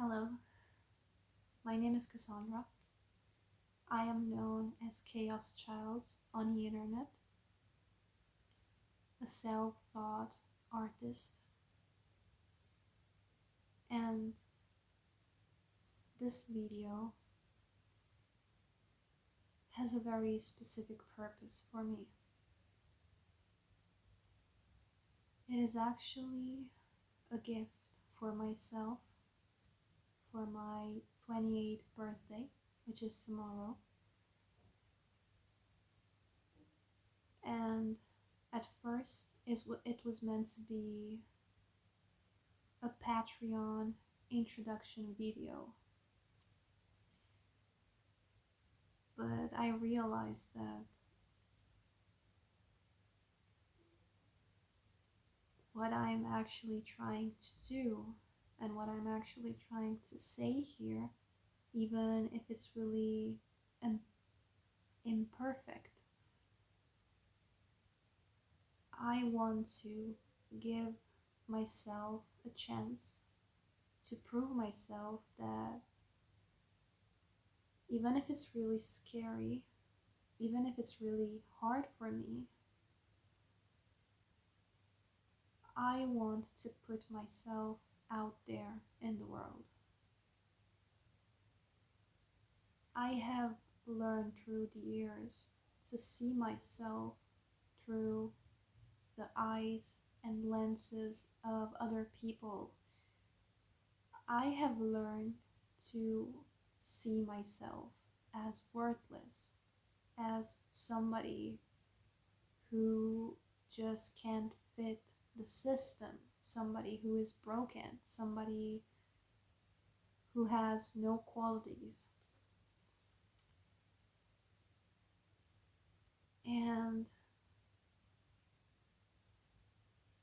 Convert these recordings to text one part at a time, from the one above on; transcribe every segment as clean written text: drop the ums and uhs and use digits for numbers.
Hello, my name is Cassandra. I am known as Chaos Child on the internet, a self-taught artist, and this video has a very specific purpose for me. It is actually a gift for myself for my 28th birthday, which is tomorrow. And at first, it was meant to be a Patreon introduction video. But I realized that what I'm actually trying to do and what I'm actually trying to say here, even if it's really imperfect, I want to give myself a chance to prove myself that even if it's really scary, even if it's really hard for me, I want to put myself out there in the world. I have learned through the years to see myself through the eyes and lenses of other people. I have learned to see myself as worthless, as somebody who just can't fit the system, somebody who is broken, somebody who has no qualities. And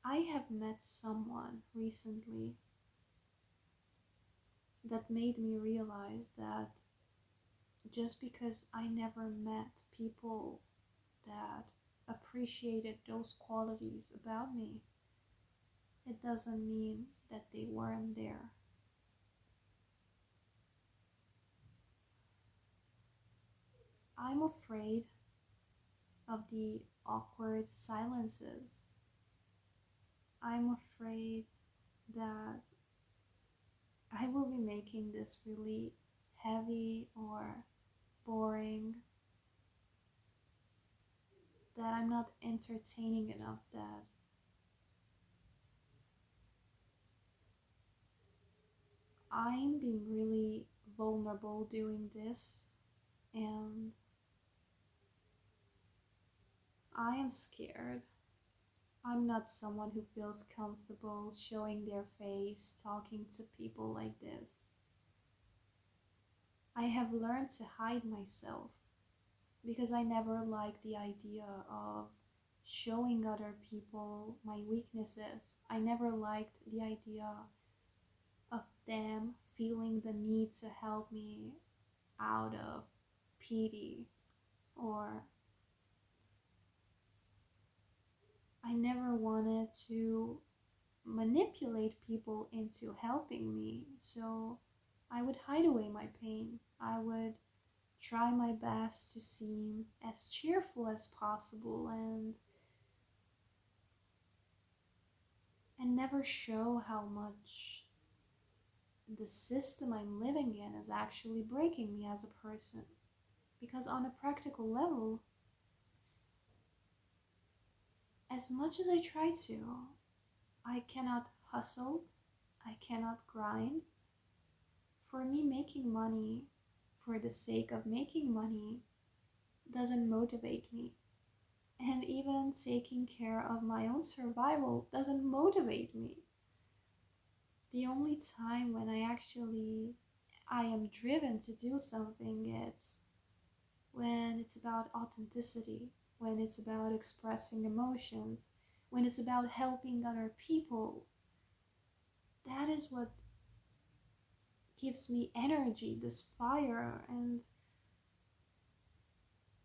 I have met someone recently that made me realize that just because I never met people that appreciated those qualities about me, it doesn't mean that they weren't there. I'm afraid of the awkward silences. I'm afraid that I will be making this really heavy or boring, that I'm not entertaining enough, that I'm being really vulnerable doing this, and I am scared. I'm not someone who feels comfortable showing their face, talking to people like this. I have learned to hide myself because I never liked the idea of showing other people my weaknesses. I never liked the idea of them feeling the need to help me out of pity, or I never wanted to manipulate people into helping me. So I would hide away my pain. I would try my best to seem as cheerful as possible and never show how much the system I'm living in is actually breaking me as a person. Because on a practical level, as much as I try to, I cannot hustle, I cannot grind. For me, making money for the sake of making money doesn't motivate me. And even taking care of my own survival doesn't motivate me. The only time when I am driven to do something, it's when it's about authenticity, when it's about expressing emotions, when it's about helping other people. That is what gives me energy, this fire, and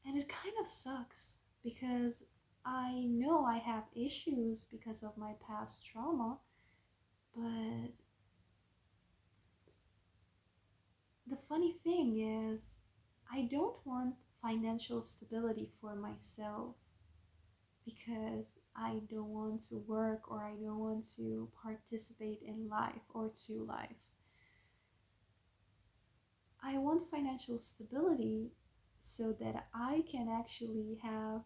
it kind of sucks because I know I have issues because of my past trauma, but funny thing is, I don't want financial stability for myself because I don't want to work or I don't want to participate in life or to life. I want financial stability so that I can actually have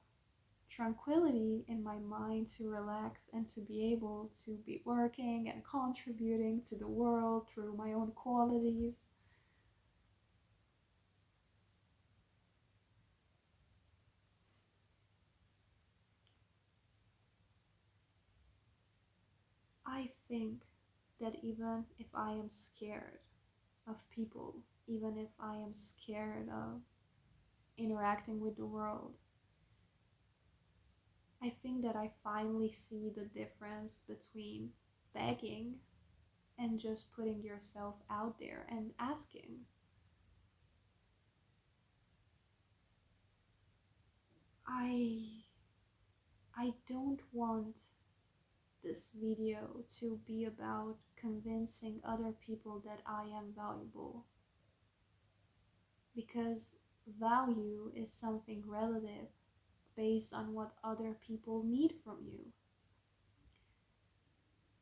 tranquility in my mind to relax and to be able to be working and contributing to the world through my own qualities. I think that even if I am scared of people, even if I am scared of interacting with the world, I think that I finally see the difference between begging and just putting yourself out there and asking. I I don't want this video to be about convincing other people that I am valuable because value is something relative based on what other people need from you.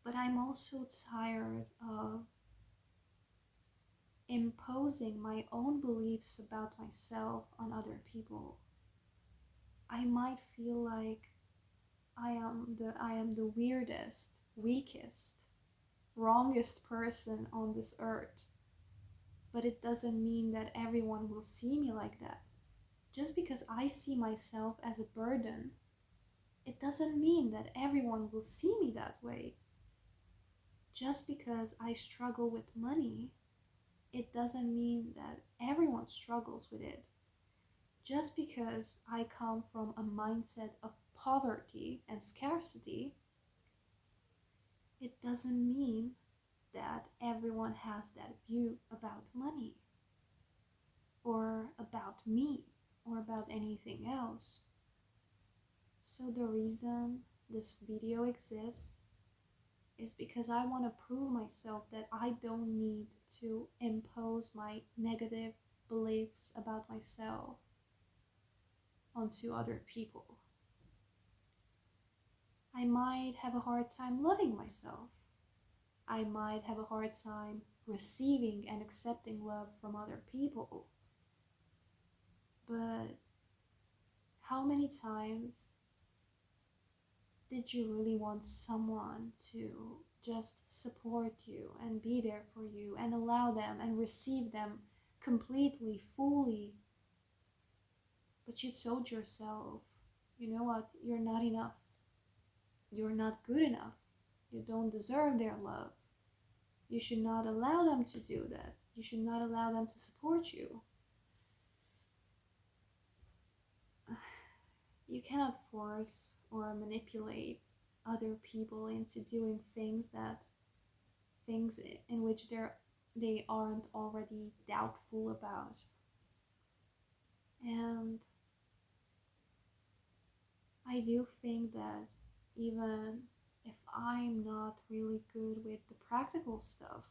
But I'm also tired of imposing my own beliefs about myself on other people. I might feel like I am the weirdest, weakest, wrongest person on this earth. But it doesn't mean that everyone will see me like that. Just because I see myself as a burden, it doesn't mean that everyone will see me that way. Just because I struggle with money, it doesn't mean that everyone struggles with it. Just because I come from a mindset of poverty and scarcity, it doesn't mean that everyone has that view about money or about me or about anything else. So the reason this video exists is because I want to prove myself that I don't need to impose my negative beliefs about myself onto other people. I might have a hard time loving myself. I might have a hard time receiving and accepting love from other people. But how many times did you really want someone to just support you and be there for you and allow them and receive them completely, fully? But you told yourself, you know what, you're not enough. You're not good enough. You don't deserve their love. You should not allow them to do that. You should not allow them to support you. You cannot force or manipulate other people into doing things in which they aren't already doubtful about. And I do think that even if I'm not really good with the practical stuff,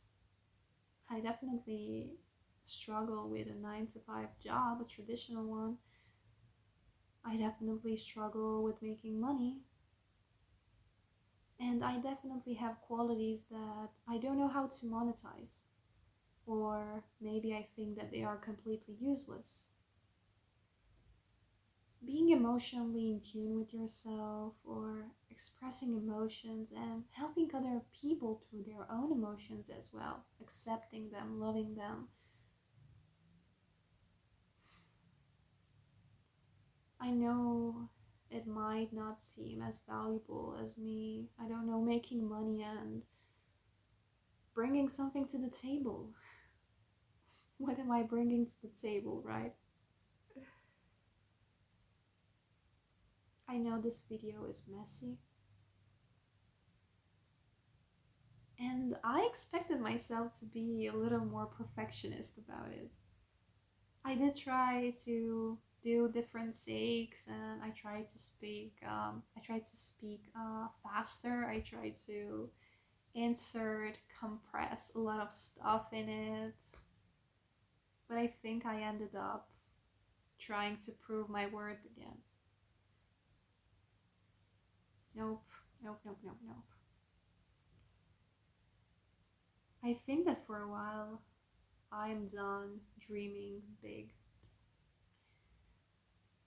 I definitely struggle with a 9 to 5 job, a traditional one. I definitely struggle with making money. And I definitely have qualities that I don't know how to monetize. Or maybe I think that they are completely useless. Being emotionally in tune with yourself or expressing emotions and helping other people through their own emotions as well, accepting them, loving them. I know it might not seem as valuable as me, I don't know, making money and bringing something to the table. What am I bringing to the table, right? I know this video is messy, and I expected myself to be a little more perfectionist about it. I did try to do different takes, and I tried to speak faster. I tried to insert, compress a lot of stuff in it. But I think I ended up trying to prove my worth again. Nope, nope, nope, nope, nope. I think that for a while I am done dreaming big.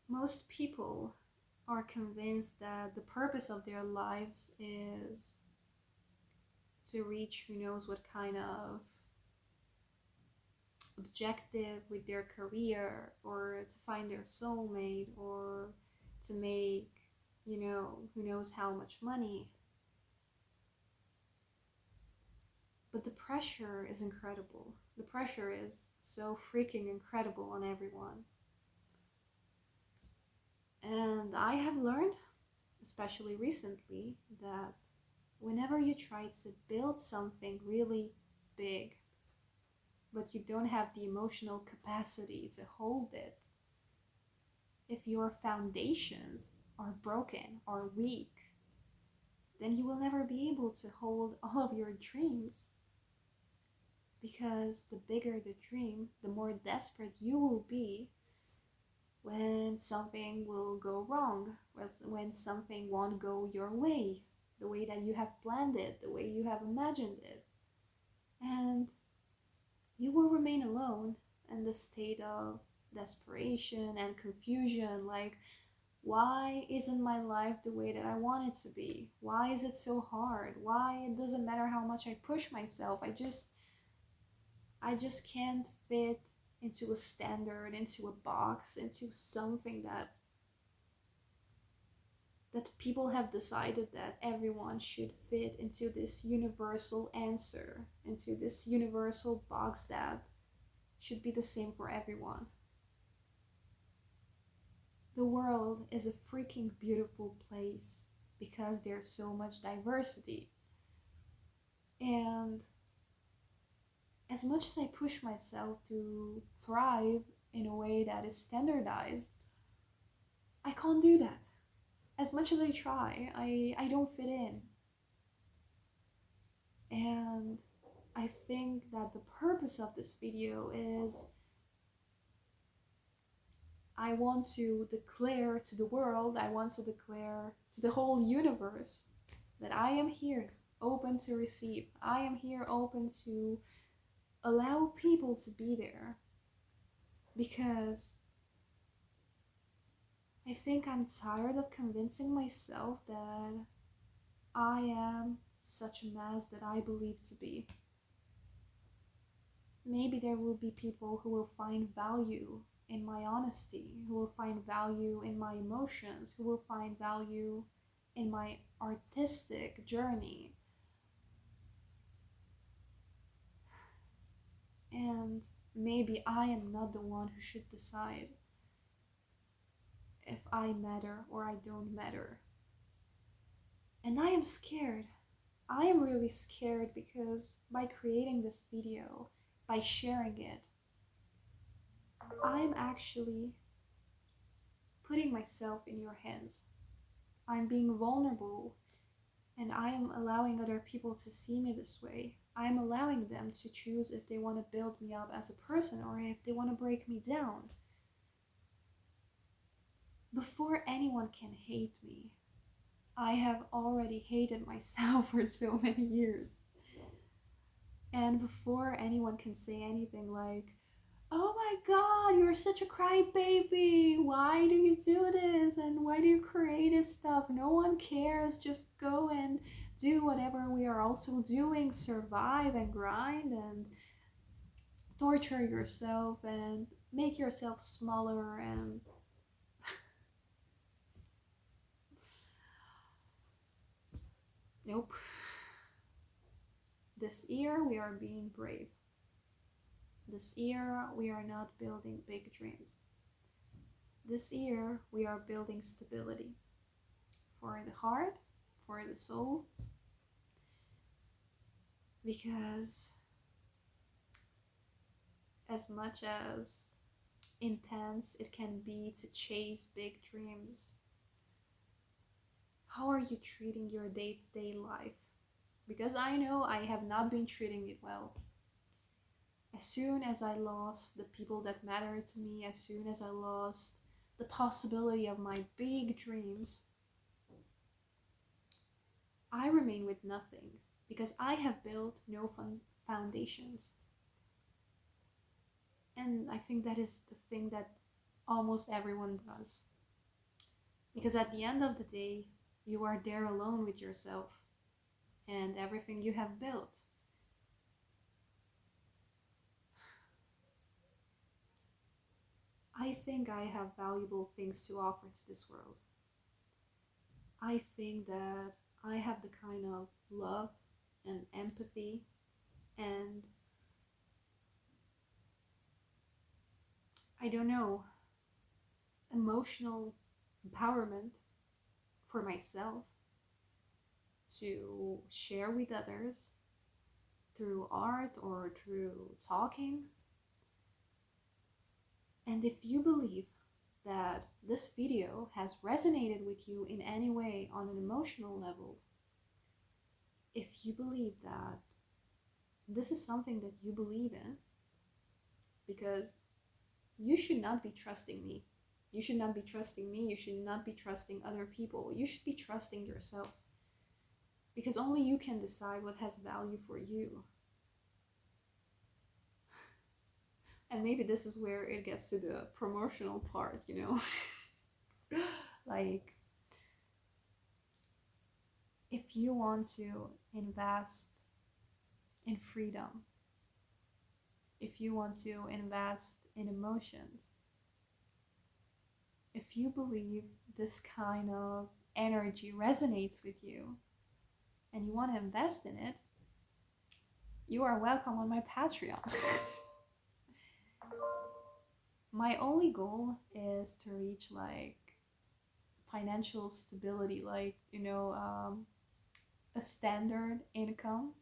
Most people are convinced that the purpose of their lives is to reach who knows what kind of objective with their career, or to find their soulmate, or to make, who knows how much money. But the pressure is incredible. The pressure is so freaking incredible on everyone. And I have learned, especially recently, that whenever you try to build something really big, but you don't have the emotional capacity to hold it, if your foundations are broken or weak, then you will never be able to hold all of your dreams. Because the bigger the dream, the more desperate you will be when something will go wrong, when something won't go your way, the way that you have planned it, the way you have imagined it. And you will remain alone in the state of desperation and confusion, like, why isn't my life the way that I want it to be? Why is it so hard? Why it doesn't matter how much I push myself, I just can't fit into a standard, into a box, into something that people have decided that everyone should fit into this universal answer, into this universal box that should be the same for everyone. The world is a freaking beautiful place because there's so much diversity. And as much as I push myself to thrive in a way that is standardized, I can't do that. As much as I try, I don't fit in. And I think that the purpose of this video is I want to declare to the world, I want to declare to the whole universe that I am here, open to receive. I am here open to allow people to be there. Because I think I'm tired of convincing myself that I am such a mess that I believe to be. Maybe there will be people who will find value in my honesty, who will find value in my emotions, who will find value in my artistic journey. And maybe I am not the one who should decide if I matter or I don't matter. And I am scared. I am really scared because by creating this video, by sharing it, I'm actually putting myself in your hands. I'm being vulnerable, and I am allowing other people to see me this way. I'm allowing them to choose if they want to build me up as a person or if they want to break me down. Before anyone can hate me, I have already hated myself for so many years. And before anyone can say anything like, oh my god, you're such a crybaby, why do you do this, and why do you create this stuff, no one cares, just go and do whatever we are also doing, survive and grind and torture yourself and make yourself smaller. And nope. This year we are being brave. This year we are not building big dreams. This year we are building stability for the heart, for the soul, because as much as intense it can be to chase big dreams, how are you treating your day-to-day life? Because I know I have not been treating it well. As soon as I lost the people that mattered to me, as soon as I lost the possibility of my big dreams, I remain with nothing because I have built no foundations. And I think that is the thing that almost everyone does. Because at the end of the day, you are there alone with yourself and everything you have built. I think I have valuable things to offer to this world. I think that I have the kind of love and empathy and I don't know, emotional empowerment for myself to share with others through art or through talking. And if you believe that this video has resonated with you in any way on an emotional level, if you believe that this is something that you believe in, because you should not be trusting me. You should not be trusting me. You should not be trusting other people. You should be trusting yourself. Because only you can decide what has value for you. And maybe this is where it gets to the promotional part, you know? Like, if you want to invest in freedom, if you want to invest in emotions, if you believe this kind of energy resonates with you and you want to invest in it, you are welcome on my Patreon. My only goal is to reach like financial stability, like, a standard income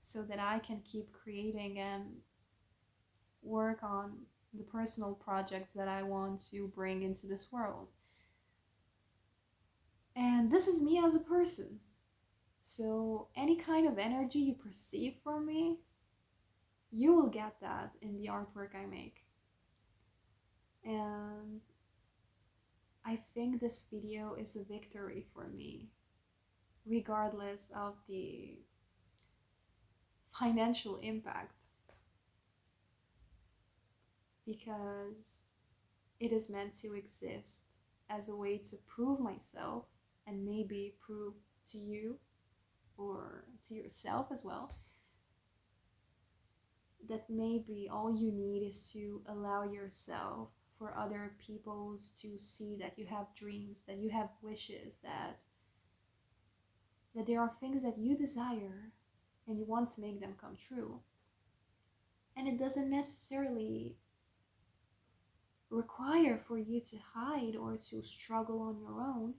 so that I can keep creating and work on the personal projects that I want to bring into this world. And this is me as a person. So any kind of energy you perceive from me, you will get that in the artwork I make. And I think this video is a victory for me, regardless of the financial impact, because it is meant to exist as a way to prove myself and maybe prove to you or to yourself as well that maybe all you need is to allow yourself for other people to see that you have dreams, that you have wishes, that there are things that you desire and you want to make them come true. And it doesn't necessarily require for you to hide or to struggle on your own,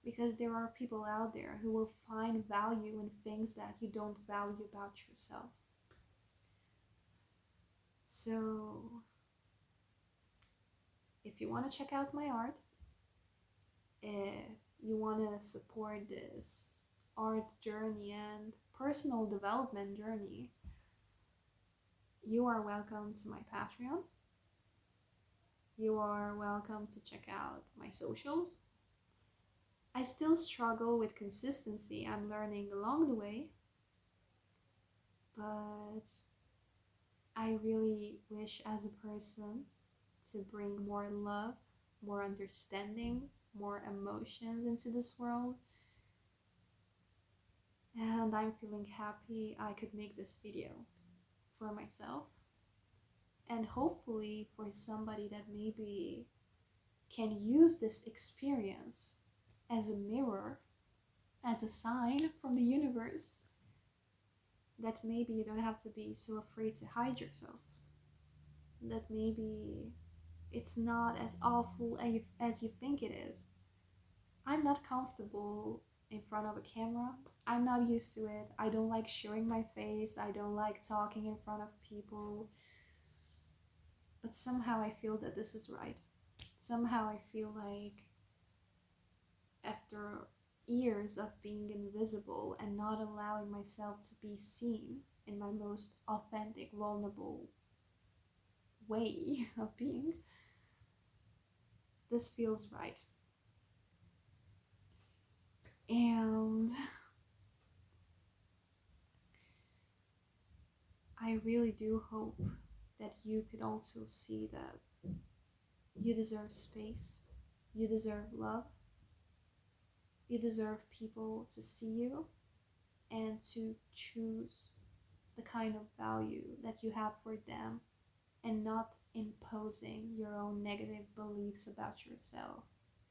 because there are people out there who will find value in things that you don't value about yourself. So if you want to check out my art, if you want to support this art journey and personal development journey, you are welcome to my Patreon. You are welcome to check out my socials. I still struggle with consistency. I'm learning along the way. But I really wish as a person to bring more love, more understanding, more emotions into this world. And I'm feeling happy I could make this video for myself. And hopefully for somebody that maybe can use this experience as a mirror, as a sign from the universe that maybe you don't have to be so afraid to hide yourself. That maybe it's not as awful as you think it is. I'm not comfortable in front of a camera. I'm not used to it. I don't like showing my face. I don't like talking in front of people. But somehow I feel that this is right. Somehow I feel like after years of being invisible and not allowing myself to be seen in my most authentic, vulnerable way of being, this feels right. And I really do hope that you could also see that you deserve space, you deserve love, you deserve people to see you and to choose the kind of value that you have for them and not imposing your own negative beliefs about yourself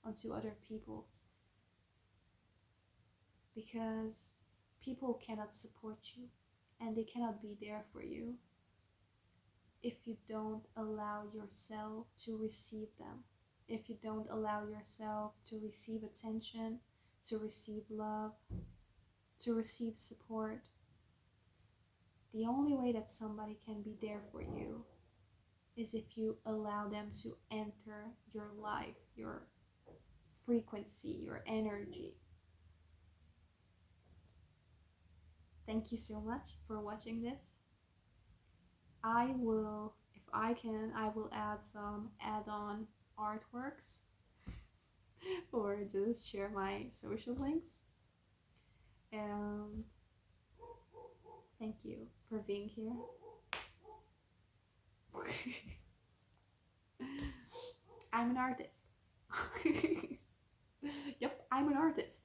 onto other people, because people cannot support you and they cannot be there for you if you don't allow yourself to receive them, if you don't allow yourself to receive attention, to receive love, to receive support. The only way that somebody can be there for you is if you allow them to enter your life, your frequency, your energy. Thank you so much for watching this. I will, if I can, I will add some add-on artworks or just share my social links. And thank you for being here. I'm an artist. Yep, I'm an artist.